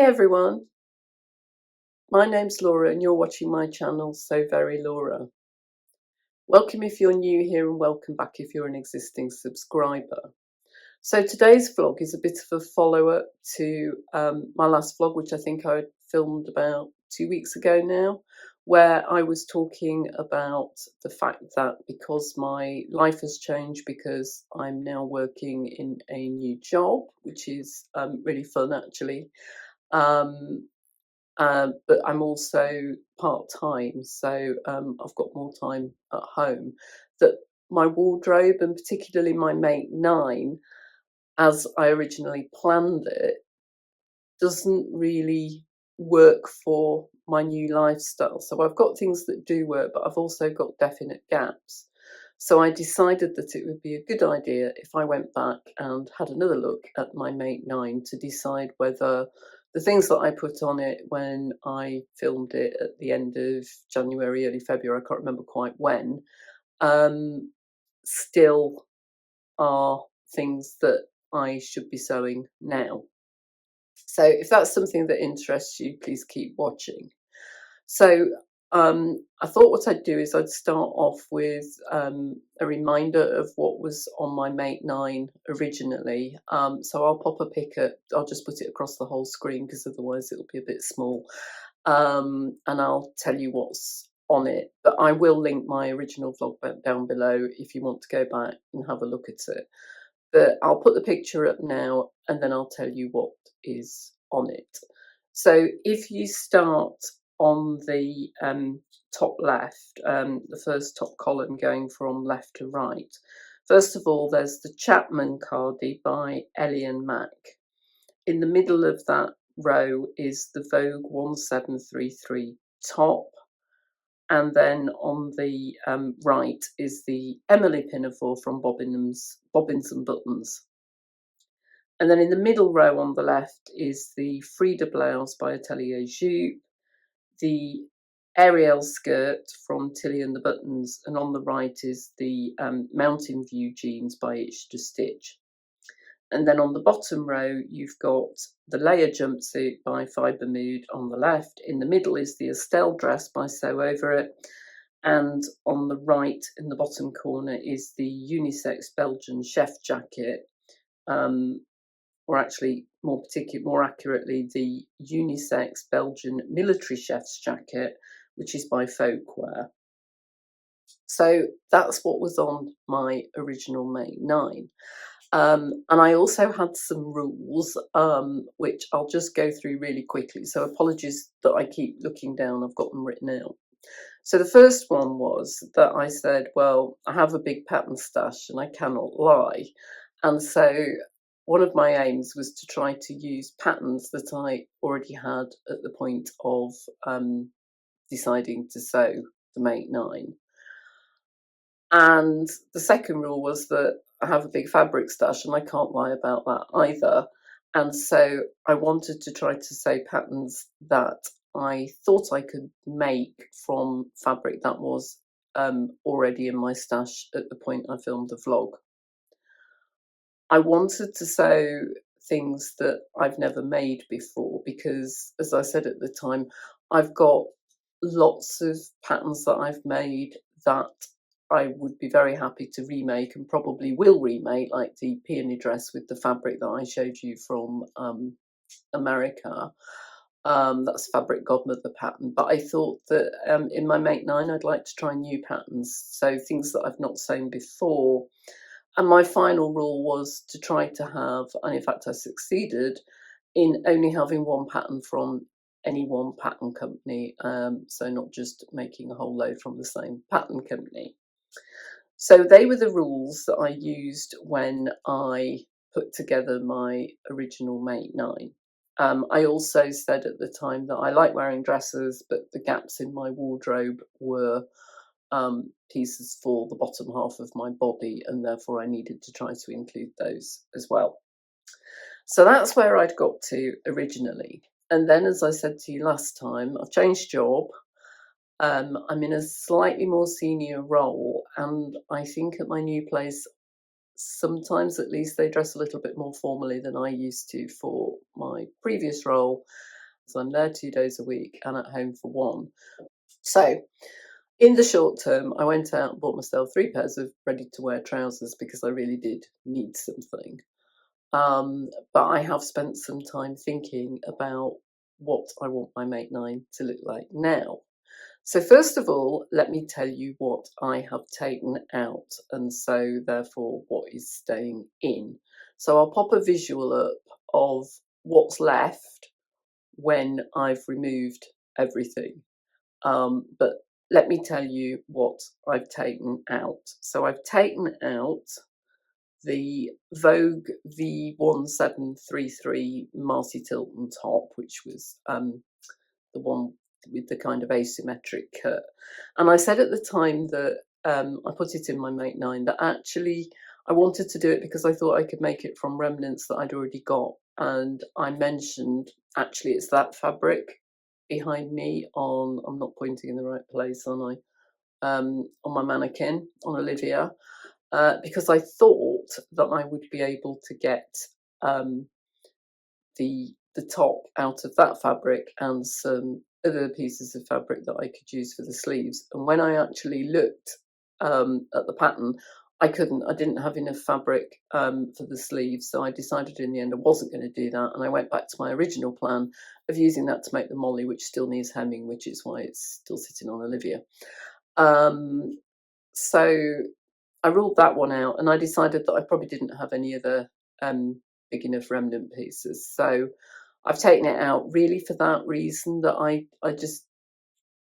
everyone, my name's Laura and you're watching my channel So Very Laura. Welcome if you're new here and welcome back if you're an existing subscriber. So today's vlog is a bit of a follow-up to my last vlog, which I think I filmed about 2 weeks ago now, where I was talking about the fact that because my life has changed, because I'm now working in a new job, which is really fun actually. But I'm also part-time, so I've got more time at home, that my wardrobe, and particularly my Mate 9, as I originally planned it, doesn't really work for my new lifestyle. So I've got things that do work, but I've also got definite gaps. So I decided that it would be a good idea if I went back and had another look at my Mate 9 to decide whether the things that I put on it when I filmed it at the end of January, early February, I can't remember quite when, still are things that I should be sewing now. So if that's something that interests you, please keep watching. So I thought what I'd do is I'd start off with a reminder of what was on my Mate 9 originally. So I'll pop a picture, I'll just put it across the whole screen because otherwise it'll be a bit small. And I'll tell you what's on it. But I will link my original vlog down below if you want to go back and have a look at it. But I'll put the picture up now and then I'll tell you what is on it. So if you start on the top left, the first top column going from left to right, first of all there's the Chapman Cardi by Ellie and Mac. In the middle of that row is the Vogue 1733 top, and then on the right is the Emily Pinafore from Bobbins and Buttons. And then in the middle row on the left is the Frida blouse by Atelier Jupe, the Ariel skirt from Tilly and the Buttons, and on the right is the Mountain View jeans by Itch to Stitch. And then on the bottom row, you've got the layer jumpsuit by Fibre Mood on the left. In the middle is the Estelle dress by Sew Over It. And on the right, in the bottom corner, is the unisex Belgian chef jacket, or actually more accurately, the unisex Belgian military chef's jacket, which is by Folkwear. So that's what was on my original Mate 9. And I also had some rules, which I'll just go through really quickly. So apologies that I keep looking down, I've got them written out. So the first one was that I said, well, I have a big pattern stash and I cannot lie. And so one of my aims was to try to use patterns that I already had at the point of deciding to sew the Mate 9. And the second rule was that I have a big fabric stash and I can't lie about that either. And so I wanted to try to sew patterns that I thought I could make from fabric that was already in my stash at the point I filmed the vlog. I wanted to sew things that I've never made before because, as I said at the time, I've got lots of patterns that I've made that I would be very happy to remake and probably will remake, like the peony dress with the fabric that I showed you from America. That's Fabric Godmother pattern. But I thought that in my Mate 9, I'd like to try new patterns, so things that I've not sewn before. And my final rule was to try to have, and in fact I succeeded, in only having one pattern from any one pattern company, so not just making a whole load from the same pattern company. So they were the rules that I used when I put together my original Mate 9. I also said at the time that I like wearing dresses, but the gaps in my wardrobe were pieces for the bottom half of my body, and therefore I needed to try to include those as well. So that's where I'd got to originally. And then, as I said to you last time, I've changed job. I'm in a slightly more senior role, and I think at my new place, sometimes at least, they dress a little bit more formally than I used to for my previous role. I'm there 2 days a week and at home for one. So in the short term, I went out and bought myself 3 pairs of ready-to-wear trousers because I really did need something. But I have spent some time thinking about what I want my Make 9 to look like now. So first of all, let me tell you what I have taken out, and so therefore what is staying in. So I'll pop a visual up of what's left when I've removed everything. But let me tell you what I've taken out. So I've taken out the Vogue V1733 Marcy Tilton top, which was the one with the kind of asymmetric cut. And I said at the time that I put it in my Make 9 that actually I wanted to do it because I thought I could make it from remnants that I'd already got. And I mentioned, actually, it's that fabric behind me on, I'm not pointing in the right place, on my mannequin, on Olivia, because I thought that I would be able to get the top out of that fabric and some other pieces of fabric that I could use for the sleeves. And when I actually looked at the pattern, I didn't have enough fabric for the sleeves, so I decided in the end I wasn't going to do that, and I went back to my original plan of using that to make the molly, which still needs hemming, which is why it's still sitting on Olivia. So I ruled that one out, and I decided that I probably didn't have any other big enough remnant pieces. So I've taken it out really for that reason, that I just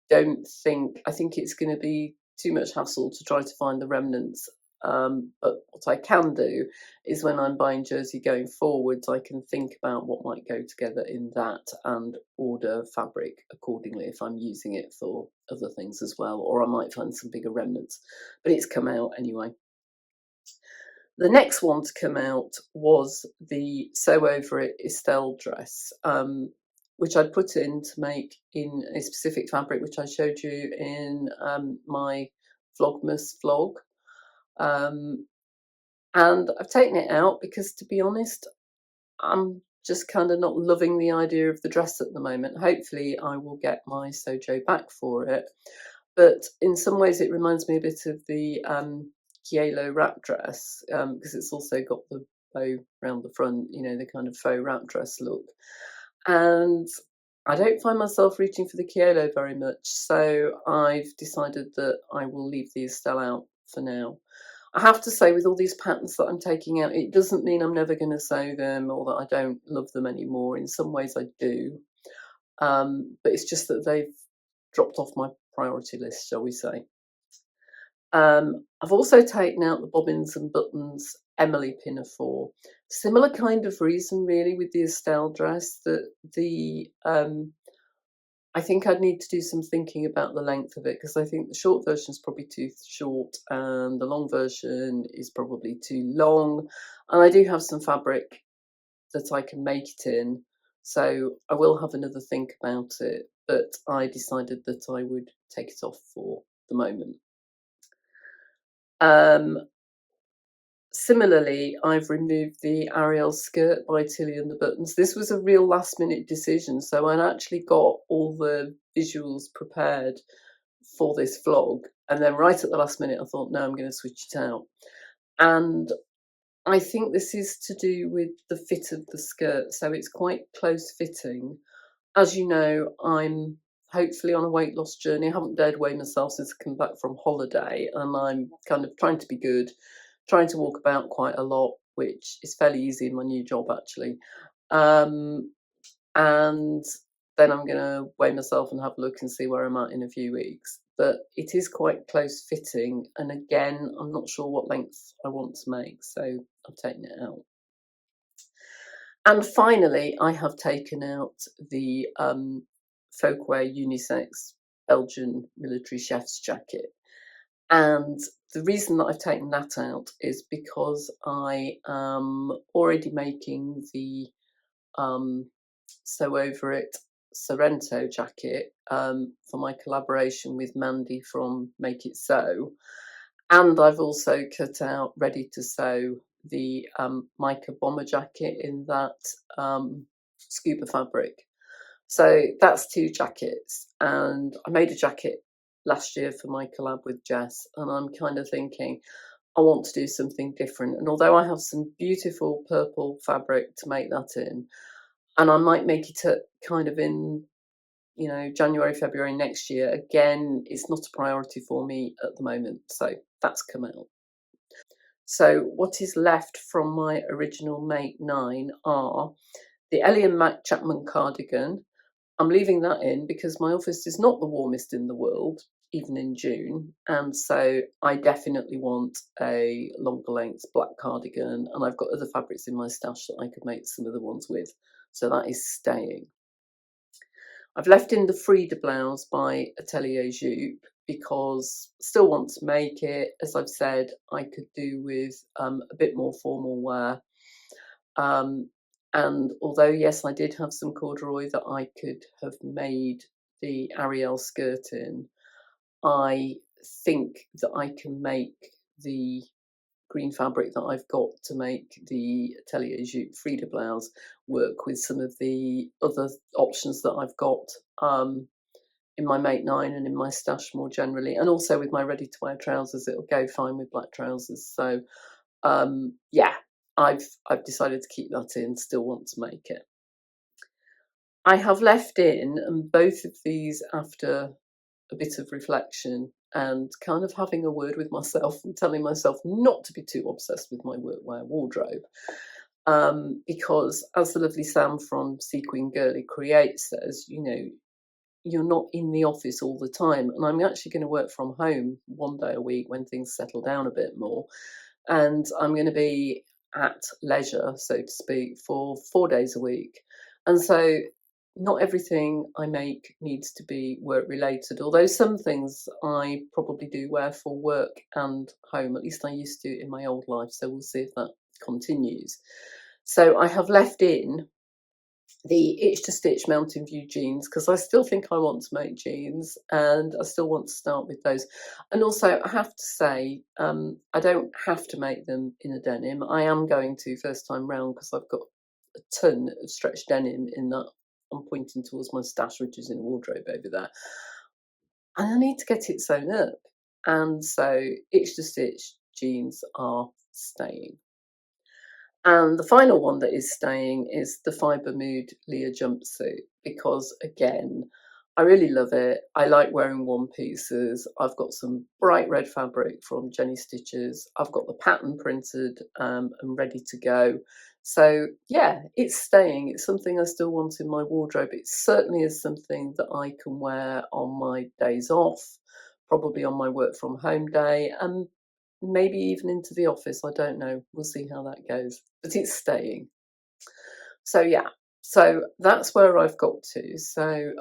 don't think, I think it's going to be too much hassle to try to find the remnants. But what I can do is when I'm buying jersey going forwards, I can think about what might go together in that and order fabric accordingly if I'm using it for other things as well, or I might find some bigger remnants. But it's come out anyway. The next one to come out was the Sew Over It Estelle dress, which I'd put in to make in a specific fabric, which I showed you in my Vlogmas vlog. And I've taken it out because, to be honest, I'm just kind of not loving the idea of the dress at the moment. Hopefully I will get my Sojo back for it. But in some ways it reminds me a bit of the Kielo wrap dress, because it's also got the bow around the front, you know, the kind of faux wrap dress look. And I don't find myself reaching for the Kielo very much, so I've decided that I will leave the Estelle out for now. I have to say, with all these patterns that I'm taking out, it doesn't mean I'm never going to sew them or that I don't love them anymore. In some ways I do, but it's just that they've dropped off my priority list, shall we say. I've also taken out the Bobbins and Buttons Emily pinafore. Similar kind of reason, really, with the Estelle dress, that I think I'd need to do some thinking about the length of it, because I think the short version is probably too short and the long version is probably too long. And I do have some fabric that I can make it in, so I will have another think about it, but I decided that I would take it off for the moment. Similarly, I've removed the Ariel skirt by Tilly and the Buttons. This was a real last minute decision, so I'd actually got all the visuals prepared for this vlog, and then right at the last minute I thought, no, I'm going to switch it out. And I think this is to do with the fit of the skirt, so it's quite close fitting. As you know, I'm hopefully on a weight loss journey. I haven't dared weigh myself since I come back from holiday, and I'm kind of trying to be good, trying to walk about quite a lot, which is fairly easy in my new job, actually. And then I'm going to weigh myself and have a look and see where I'm at in a few weeks. But it is quite close fitting, and again, I'm not sure what length I want to make, so I've taken it out. And finally, I have taken out the folkwear unisex Belgian military chef's jacket. And the reason that I've taken that out is because I am already making the Sew Over It Sorrento jacket for my collaboration with Mandy from Make It Sew. And I've also cut out, ready to sew, the mica bomber jacket in that scuba fabric. So that's 2 jackets, and I made a jacket last year for my collab with Jess, and I'm kind of thinking I want to do something different. And although I have some beautiful purple fabric to make that in, and I might make it kind of in, January, February next year, again, it's not a priority for me at the moment. So that's come out. So what is left from my original Make 9 are the Ellie and Mac Chapman cardigan. I'm leaving that in because my office is not the warmest in the world, even in June. And so I definitely want a longer length black cardigan. And I've got other fabrics in my stash that I could make some other ones with. So that is staying. I've left in the Frida blouse by Atelier Jupe because I still want to make it. As I've said, I could do with a bit more formal wear. And although, yes, I did have some corduroy that I could have made the Ariel skirt in, I think that I can make the green fabric that I've got to make the Atelier Jupe Frida blouse work with some of the other options that I've got in my Make 9 and in my stash more generally, and also with my ready-to-wear trousers. It'll go fine with black trousers. So yeah, I've decided to keep that in, still want to make it. I have left in, and both of these after a bit of reflection and kind of having a word with myself and telling myself not to be too obsessed with my workwear wardrobe. Because as the lovely Sam from Sequin Girly Create says, you're not in the office all the time. And I'm actually going to work from home one day a week when things settle down a bit more. And I'm going to be at leisure, so to speak, for 4 days a week. And so not everything I make needs to be work related, although some things I probably do wear for work and home. At least I used to in my old life. So we'll see if that continues. So I have left in the Itch to Stitch Mountain View jeans because I still think I want to make jeans and I still want to start with those. And also, I have to say, I don't have to make them in a denim. I am going to first time round because I've got a ton of stretched denim in that. I'm pointing towards my stash, which is in a wardrobe over there. And I need to get it sewn up. And so Itch to Stitch jeans are staying. And the final one that is staying is the Fibre Mood Leah jumpsuit because, again, I really love it. I like wearing one pieces. I've got some bright red fabric from Jenny Stitches. I've got the pattern printed and ready to go. So, yeah, it's staying. It's something I still want in my wardrobe. It certainly is something that I can wear on my days off, probably on my work from home day, and maybe even into the office. I don't know. We'll see how that goes. But it's staying. So yeah. So that's where I've got to. So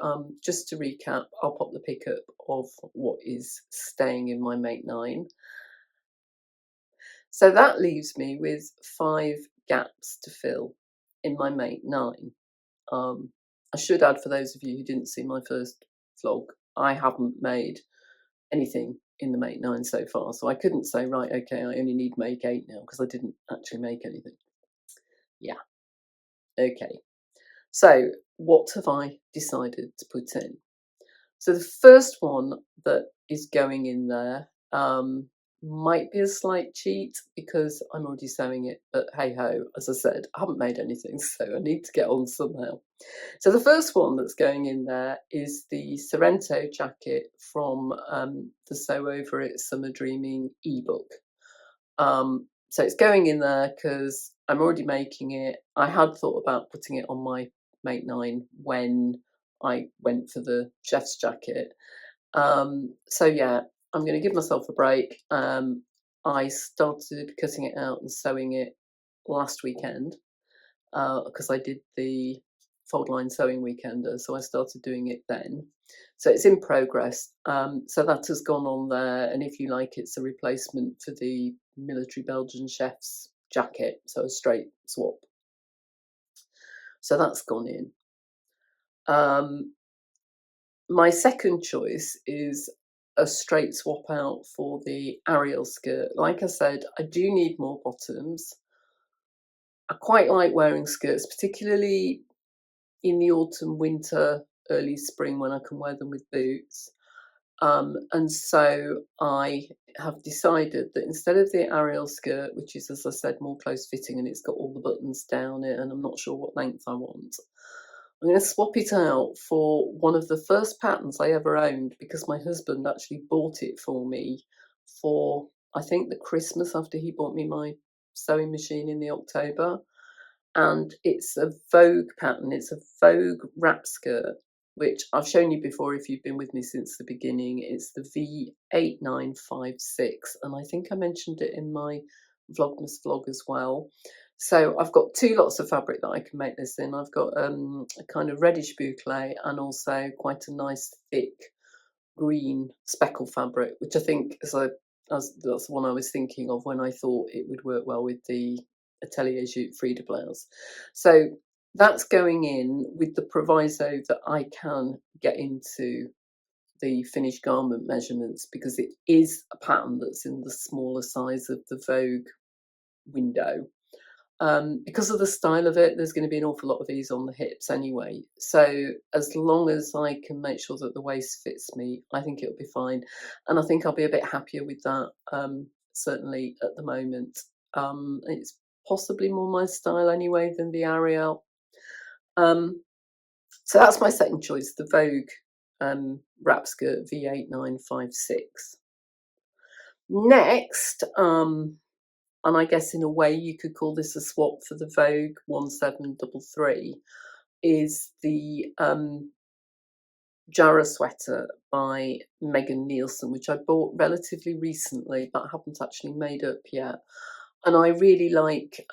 just to recap, I'll pop the pick up of what is staying in my Make 9. So that leaves me with 5 gaps to fill in my Make 9. I should add, for those of you who didn't see my first vlog, I haven't made anything in the Make 9 so far. So I couldn't say, right, okay, I only need Make 8 now because I didn't actually make anything. Yeah. Okay. So what have I decided to put in? So the first one that is going in there might be a slight cheat because I'm already sewing it, but hey ho, as I said, I haven't made anything, so I need to get on somehow. So the first one that's going in there is the Sorrento jacket from the Sew Over It Summer Dreaming ebook. So it's going in there because I'm already making it. I had thought about putting it on my Make 9 when I went for the chef's jacket. So yeah, I'm going to give myself a break. I started cutting it out and sewing it last weekend because I did the fold line sewing weekender, so I started doing it then. So it's in progress. So that has gone on there, and if you like, it's a replacement for the military Belgian chef's jacket, so a straight swap. So that's gone in. My second choice is a straight swap out for the Ariel skirt. Like I said, I do need more bottoms. I quite like wearing skirts, particularly in the autumn, winter, early spring when I can wear them with boots. And so I have decided that instead of the Ariel skirt, which is, as I said, more close fitting and it's got all the buttons down it and I'm not sure what length I want, I'm going to swap it out for one of the first patterns I ever owned, because my husband actually bought it for me for, I think, the Christmas after he bought me my sewing machine in the October. And it's a Vogue pattern. It's a Vogue wrap skirt, which I've shown you before if you've been with me since the beginning. It's the V8956, and I think I mentioned it in my Vlogmas vlog as well. So I've got two lots of fabric that I can make this in. I've got a kind of reddish boucle and also quite a nice thick green speckle fabric, which I think that's the one I was thinking of when I thought it would work well with the Atelier Jute Frida blouse. So that's going in with the proviso that I can get into the finished garment measurements, because it is a pattern that's in the smaller size of the Vogue window. Because of the style of it, there's going to be an awful lot of ease on the hips anyway. So as long as I can make sure that the waist fits me, I think it'll be fine. And I think I'll be a bit happier with that, certainly at the moment. It's possibly more my style anyway than the Ariel. So that's my second choice, the Vogue wrap skirt V8956. Next, and I guess in a way you could call this a swap for the Vogue 1733, is the Jarrah sweater by Megan Nielsen, which I bought relatively recently but haven't actually made up yet. And I really like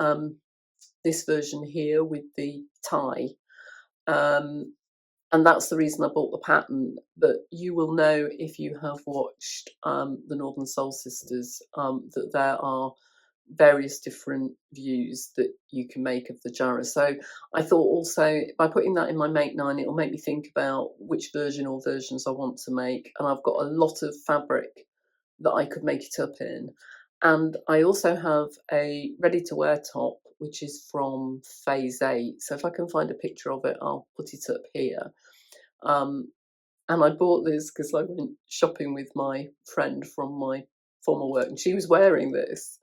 this version here with the tie. And that's the reason I bought the pattern. But you will know, if you have watched the Northern Soul Sisters, that there are various different views that you can make of the Jarrah. So I thought also by putting that in my Make 9, it'll make me think about which version or versions I want to make. And I've got a lot of fabric that I could make it up in. And I also have a ready-to-wear top, which is from Phase 8. So if I can find a picture of it, I'll put it up here. And I bought this because I went shopping with my friend from my former work, and she was wearing this.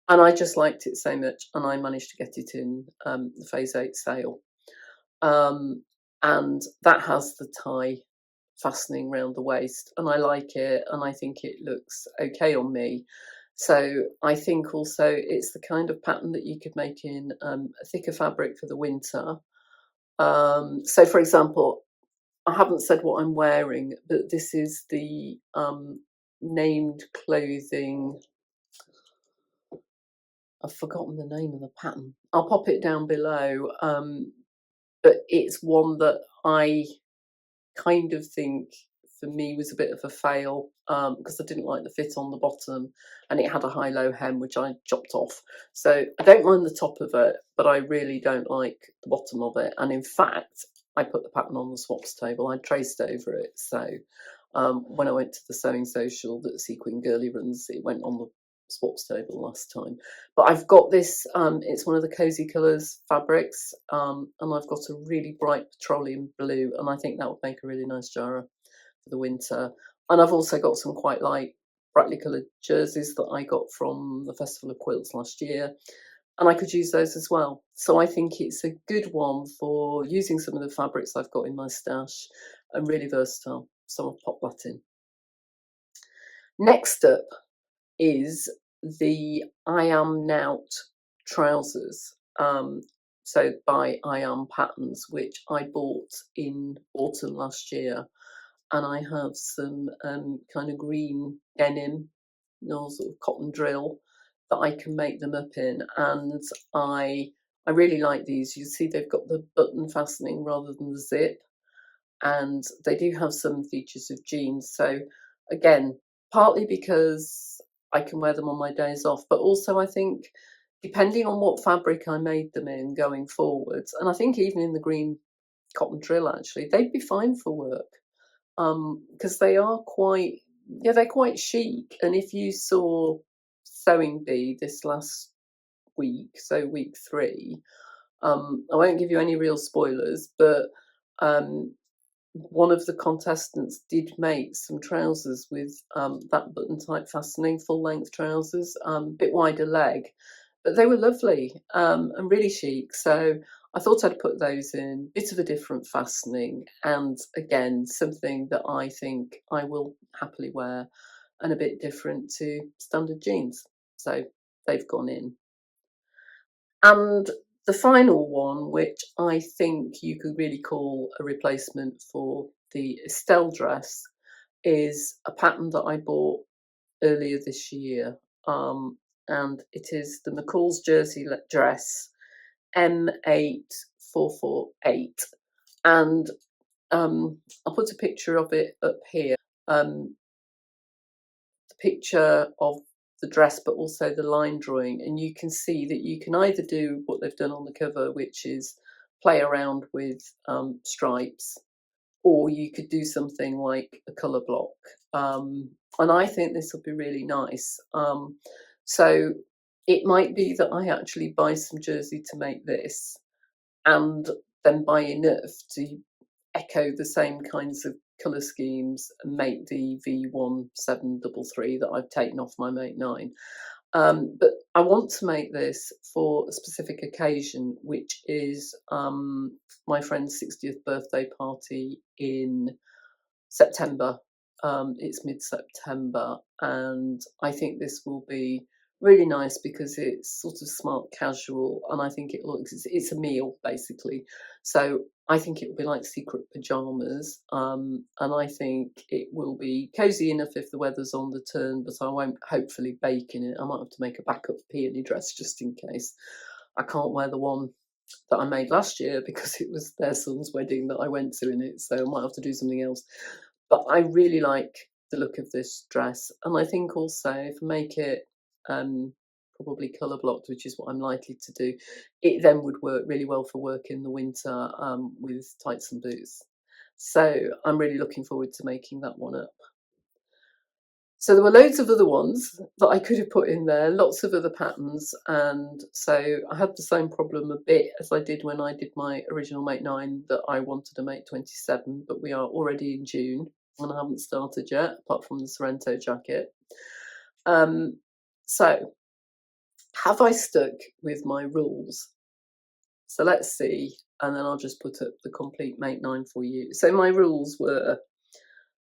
And I just liked it so much, and I managed to get it in the Phase 8 sale. And that has the tie fastening round the waist, and I like it, and I think it looks okay on me. So I think also it's the kind of pattern that you could make in a thicker fabric for the winter. So for example, I haven't said what I'm wearing, but this is the named clothing. I've forgotten the name of the pattern. I'll pop it down below. But it's one that I kind of think for me was a bit of a fail, because I didn't like the fit on the bottom, and it had a high-low hem which I chopped off. So I don't mind the top of it, but I really don't like the bottom of it. And in fact, I put the pattern on the swaps table. I traced over it. So when I went to the sewing social that Sequin Girly runs, it went on the swaps table last time. But I've got this, it's one of the Cozy Colours fabrics, and I've got a really bright petroleum blue, and I think that would make a really nice Jarrah for the winter. And I've also got some quite light, brightly coloured jerseys that I got from the Festival of Quilts last year, and I could use those as well. So I think it's a good one for using some of the fabrics I've got in my stash, and really versatile. So I'll pop that in. Next up is the I Am Nout trousers, so by I Am Patterns, which I bought in autumn last year. And I have some kind of green denim, sort of cotton drill, that I can make them up in. And I really like these. You see they've got the button fastening rather than the zip, and they do have some features of jeans. So again, partly because I can wear them on my days off, but also I think depending on what fabric I made them in going forwards, and I think even in the green cotton drill actually, they'd be fine for work, because they are quite, yeah, they're quite chic. And if you saw Sewing Bee this last week, so week 3, I won't give you any real spoilers, but one of the contestants did make some trousers with that button type fastening, full length trousers, bit wider leg, but they were lovely and really chic. So I thought I'd put those in, bit of a different fastening, and again something that I think I will happily wear, and a bit different to standard jeans. So they've gone in. And the final one, which I think you could really call a replacement for the Estelle dress, is a pattern that I bought earlier this year. And it is the McCall's jersey dress M8448. And I'll put a picture of it up here. The picture of the dress, but also the line drawing, and you can see that you can either do what they've done on the cover, which is play around with stripes, or you could do something like a colour block. And I think this will be really nice. So it might be that I actually buy some jersey to make this, and then buy enough to echo the same kinds of colour schemes and make the V1733 that I've taken off my Make 9. But I want to make this for a specific occasion, which is my friend's 60th birthday party in September. It's mid-September, and I think this will be really nice because it's sort of smart casual, and I think it looks, it's a meal basically. So I think it will be like secret pajamas, and I think it will be cosy enough if the weather's on the turn, but I won't hopefully bake in it. I might have to make a backup peony dress just in case. I can't wear the one that I made last year because it was their son's wedding that I went to in it, so I might have to do something else. But I really like the look of this dress, and I think also if I make it probably colour blocked, which is what I'm likely to do, it then would work really well for work in the winter with tights and boots. So I'm really looking forward to making that one up. So there were loads of other ones that I could have put in there, lots of other patterns, and so I had the same problem a bit as I did when I did my original Make 9, that I wanted to make 27, but we are already in June and I haven't started yet, apart from the Sorrento jacket. So have I stuck with my rules? So let's see, and then I'll just put up the complete Make 9 for you. So my rules were: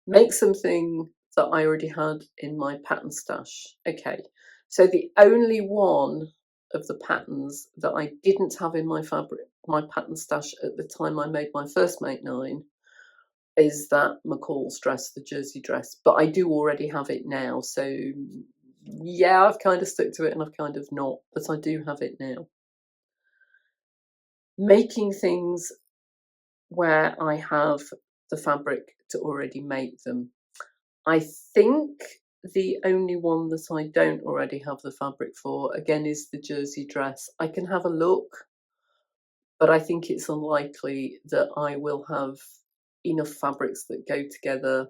make something that I already had in my pattern stash. Okay, so the only one of the patterns that I didn't have in my pattern stash at the time I made my first Make 9 is that McCall's dress, the jersey dress, but I do already have it now. So yeah, I've kind of stuck to it and I've kind of not, but I do have it now. Making things where I have the fabric to already make them. I think the only one that I don't already have the fabric for, again, is the jersey dress. I can have a look, but I think it's unlikely that I will have enough fabrics that go together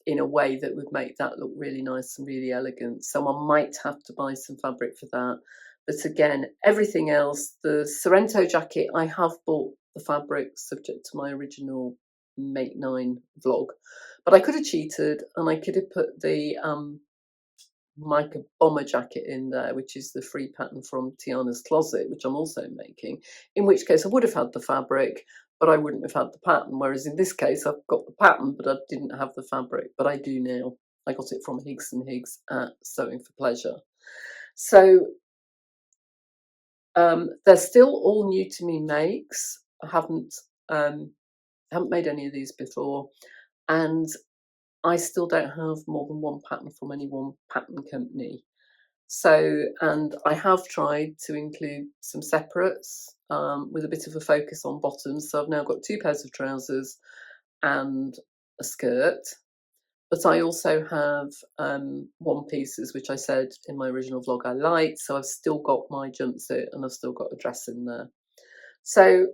in a way that would make that look really nice and really elegant. So I might have to buy some fabric for that. But again, everything else, the Sorrento jacket, I have bought the fabric subject to my original Make 9 vlog, but I could have cheated and I could have put the Micah bomber jacket in there, which is the free pattern from Tiana's Closet, which I'm also making, in which case I would have had the fabric, but I wouldn't have had the pattern. Whereas in this case, I've got the pattern, but I didn't have the fabric, but I do now. I got it from Higgs and Higgs at Sewing for Pleasure. So they're still all new to me makes. I haven't made any of these before, and I still don't have more than one pattern from any one pattern company. So, and I have tried to include some separates with a bit of a focus on bottoms. So I've now got 2 pairs of trousers and a skirt. But I also have one pieces, which I said in my original vlog I liked. So I've still got my jumpsuit and I've still got a dress in there. So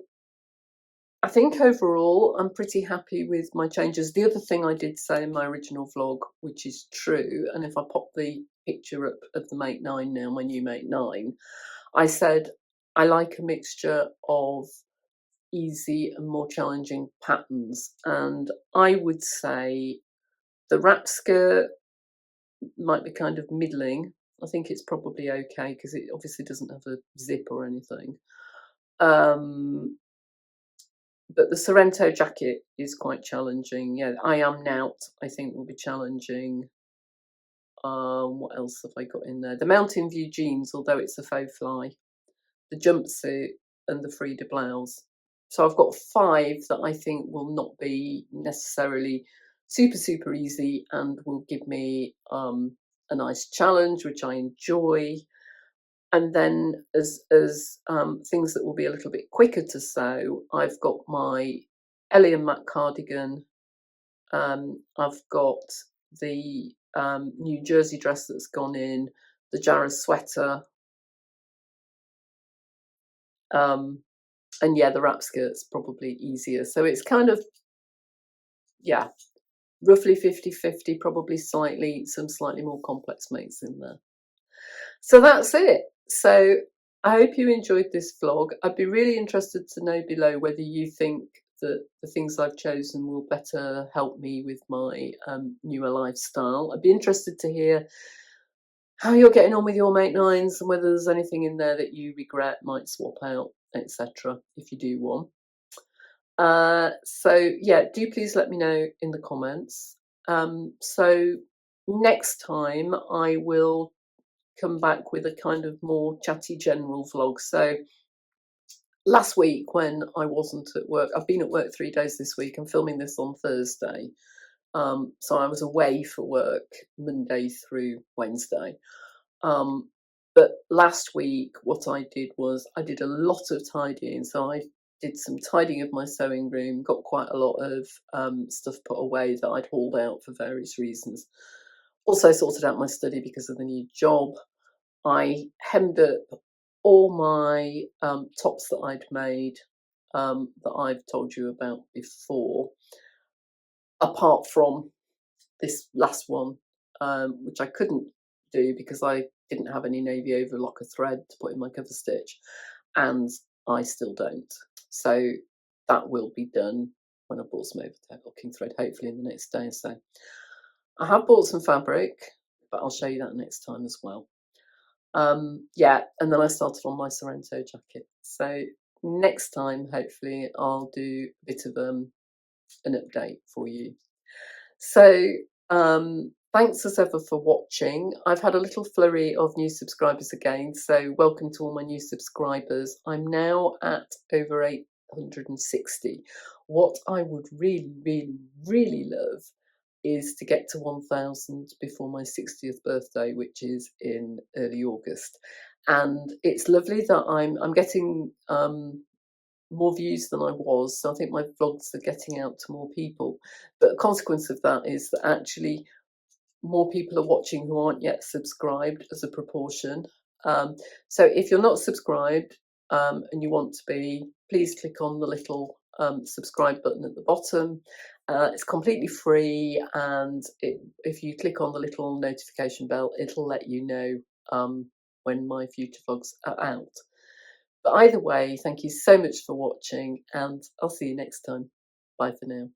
I think overall I'm pretty happy with my changes. The other thing I did say in my original vlog, which is true, and if I pop the picture up of the Make 9 now, my new Make 9, I said I like a mixture of easy and more challenging patterns, and I would say the wrap skirt might be kind of middling. I think it's probably okay because it obviously doesn't have a zip or anything. Um, but the Sorrento jacket is quite challenging. Yeah, I Am Nout, I think, will be challenging. What else have I got in there? The Mountain View jeans, although it's a faux fly, the jumpsuit, and the Frida blouse. So I've got 5 that I think will not be necessarily super easy and will give me a nice challenge, which I enjoy. And then as things that will be a little bit quicker to sew, I've got my Ellie and Matt cardigan. I've got the new jersey dress that's gone in, the Jarrah sweater, and yeah, the wrap skirt's probably easier. So it's kind of, yeah, roughly 50-50, probably some slightly more complex makes in there. So that's it. So I hope you enjoyed this vlog. I'd be really interested to know below whether you think that the things I've chosen will better help me with my newer lifestyle. I'd be interested to hear how you're getting on with your Make Nines and whether there's anything in there that you regret, might swap out, etc. if you do one. So yeah, do please let me know in the comments. So next time I will come back with a kind of more chatty general vlog. So last week when I wasn't at work, I've been at work 3 days this week. I'm filming this on Thursday. So I was away for work Monday through Wednesday. But last week what I did was I did a lot of tidying. So I did some tidying of my sewing room, got quite a lot of stuff put away that I'd hauled out for various reasons. Also sorted out my study because of the new job. I hemmed up all my tops that I'd made that I've told you about before, apart from this last one, which I couldn't do because I didn't have any navy overlocker thread to put in my cover stitch, and I still don't. So that will be done when I bought some overlocking thread, hopefully in the next day or so. I have bought some fabric, but I'll show you that next time as well. Yeah, and then I started on my Sorrento jacket. So next time, hopefully, I'll do a bit of an update for you. So thanks as ever for watching. I've had a little flurry of new subscribers again, so welcome to all my new subscribers. I'm now at over 860. What I would really love is to get to 1,000 before my 60th birthday, which is in early August. And it's lovely that I'm getting more views than I was, so I think my vlogs are getting out to more people. But a consequence of that is that actually more people are watching who aren't yet subscribed as a proportion. So if you're not subscribed and you want to be, please click on the little subscribe button at the bottom. It's completely free, and if you click on the little notification bell, it'll let you know when my future vlogs are out. But either way, thank you so much for watching, and I'll see you next time. Bye for now.